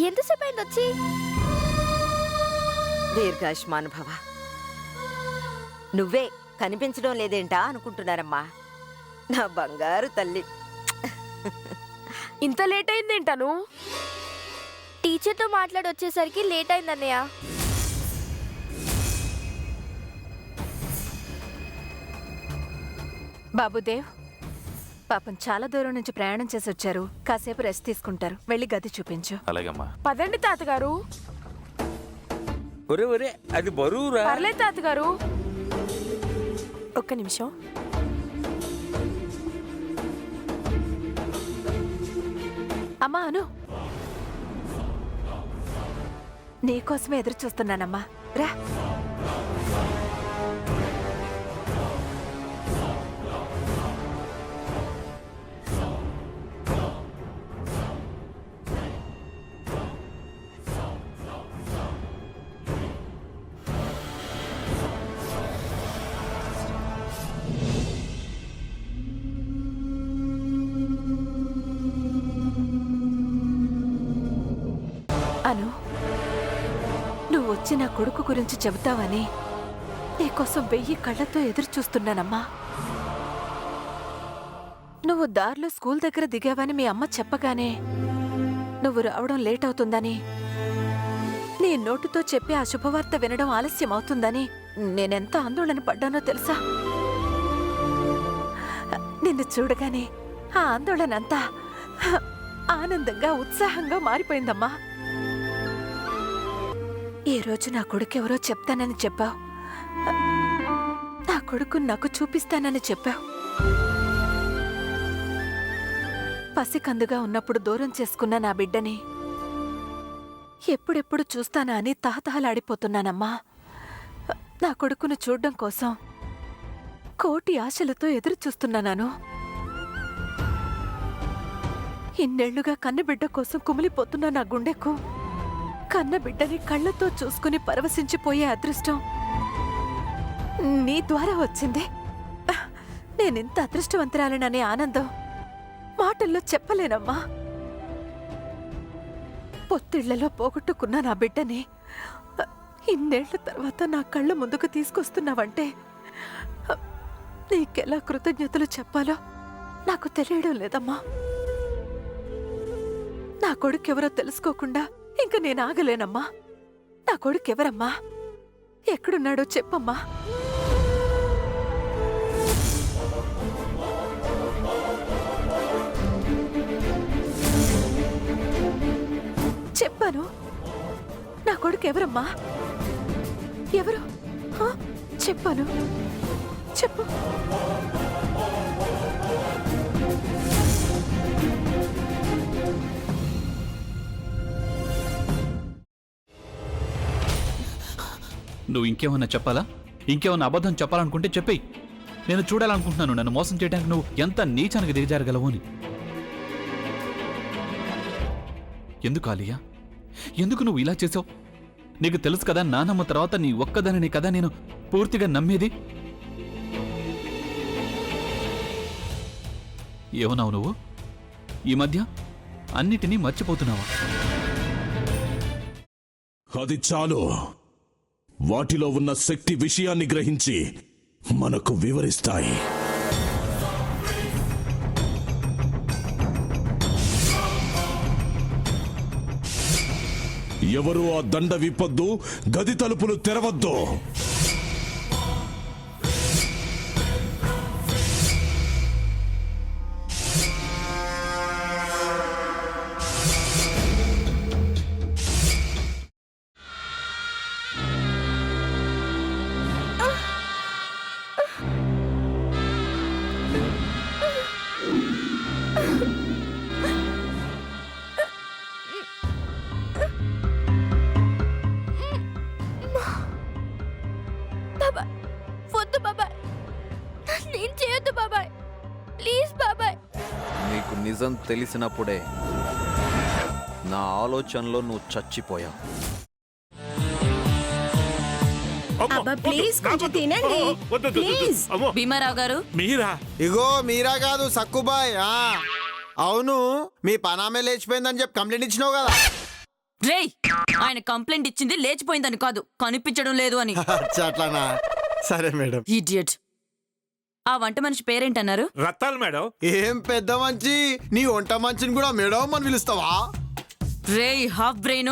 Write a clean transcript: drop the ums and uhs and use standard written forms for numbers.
ఎంతసేపు అయింది వచ్చి? దీర్ఘాయుష్మాన్ భవ. నువ్వే కనిపించడం లేదేంటా అనుకుంటున్నారమ్మా, నా బంగారు తల్లి. ఇంత లేట్ అయిందేంటను? టీచర్తో మాట్లాడి వచ్చేసరికి లేట్ అయింది అన్నయ్య. బాబుదేవ్, పాపం చాలా దూరం నుంచి ప్రయాణం చేసి వచ్చారు. కాసేపు రెస్ట్ తీసుకుంటారు. వెళ్ళి గది చూపించు. అలాగమ్మా. పదండి తాతగారు. ఒరే ఒరే, అది బరువురా. పర్లేదు తాతగారు. ఒక్క నిమిషం. అమ్మా అను, నీకోసమే ఎదురు చూస్తున్నానమ్మా. రా. అను, నువ్వు వచ్చి నా కొడుకు గురించి చెబుతావని నీకోసం 1000 కళ్ళతో ఎదురు చూస్తున్నానమ్మా. నువ్వు దారిలో స్కూల్ దగ్గర దిగావని మీ అమ్మ చెప్పగానే నువ్వు రావడం లేట్ అవుతుందని, నీ నోటితో చెప్పి ఆ శుభవార్త వినడం ఆలస్యం అవుతుందని నేనెంత ఆందోళన పడ్డానో తెలుసా? నిన్ను చూడగానే ఆ ఆందోళన అంతా ఆనందంగా, ఉత్సాహంగా మారిపోయిందమ్మా. ఈ రోజు నా కొడుకెవరో చెప్తానని చెప్పావు. నా కొడుకు నాకు చూపిస్తానని చెప్పావు. పసికందుగా ఉన్నప్పుడు దూరం చేసుకున్న నా బిడ్డని ఎప్పుడెప్పుడు చూస్తానా అని తహతహలాడిపోతున్నానమ్మా. నా కొడుకును చూడ్డం కోసం కోటి ఆశలతో ఎదురు చూస్తున్నాను. ఇన్నేళ్లుగా కన్నబిడ్డ కోసం కుమిలిపోతున్న నా గుండెకు కన్నబిడ్డని కళ్ళతో చూసుకుని పరవశించిపోయే అదృష్టం నీ ద్వారా వచ్చింది. నేనింత అదృష్టవంతురాలననే ఆనందం మాటల్లో చెప్పలేనమ్మా. పొత్తిళ్లలో పోగొట్టుకున్న నా బిడ్డని ఇన్నేళ్ల తర్వాత నా కళ్ళ ముందుకు తీసుకొస్తున్నావంటే నీకెలా కృతజ్ఞతలు చెప్పాలో నాకు తెలియడం లేదమ్మా. నా కొడుకెవరో తెలుసుకోకుండా ఇంక నేను ఆగలేనమ్మా. నా కొడుకెవరమ్మా? ఎక్కడున్నాడో చెప్పమ్మా. చెప్పాను. నా కొడుకెవరమ్మా? ఎవరు? చెప్పాను. చెప్పు. నువ్వు ఇంకేమన్నా చెప్పాలా? ఇంకేమన్నా అబద్ధం చెప్పాలనుకుంటే చెప్పేయి. నేను చూడాలనుకుంటున్నాను నన్ను మోసం చేయడానికి నువ్వు ఎంత నీచానికి దిగజారగలవు అని. ఎందుకు ఆలియా, ఎందుకు నువ్వు ఇలా చేసావు? నీకు తెలుసు కదా నానమ్మ తర్వాత నీ ఒక్కదానిని కదా నేను పూర్తిగా నమ్మేది. ఏమన్నావు నువ్వు? ఈ మధ్య అన్నిటినీ మర్చిపోతున్నావా? అది చాలు. వాటిలో ఉన్న శక్తి విషయాన్ని గ్రహించి మనకు వివరిస్తాయి. ఎవరు ఆ దండ విప్పొద్దు, గది తలుపులు తెరవద్దు. వద్దు బాబాయ్, నేను చేయొద్దు బాబాయ్, ప్లీజ్ బాబాయ్. నీకు నిజం తెలిసినప్పుడే నా ఆలోచనలో నువ్వు చచ్చిపోయావు. ప్లీజ్ కొంచెం తినండి. ప్లీజ్. భీమారావు గారు, మీరా? ఇగో మీరా కాదు సక్కుబాయ్. అవును, మీ పనామే లేచిపోయిందని చెప్పి కంప్లైంట్ ఇచ్చినావు కదా. రేయ్ ఆయన కంప్లైంట్ ఇచ్చింది లేచిపోయిందని కాదు కనిపించడం లేదు అని. అట్లానా? సరే మేడం. ఇడియట్. ఆ వంట మనిషి పేరేంటన్నారు? రత్తాలు మేడం. ఏం పెద్ద మంచి, నీ వంట మంచిని కూడా మేడం అని పిలుస్తావా? రేయ్ హాఫ్ బ్రెయిన్,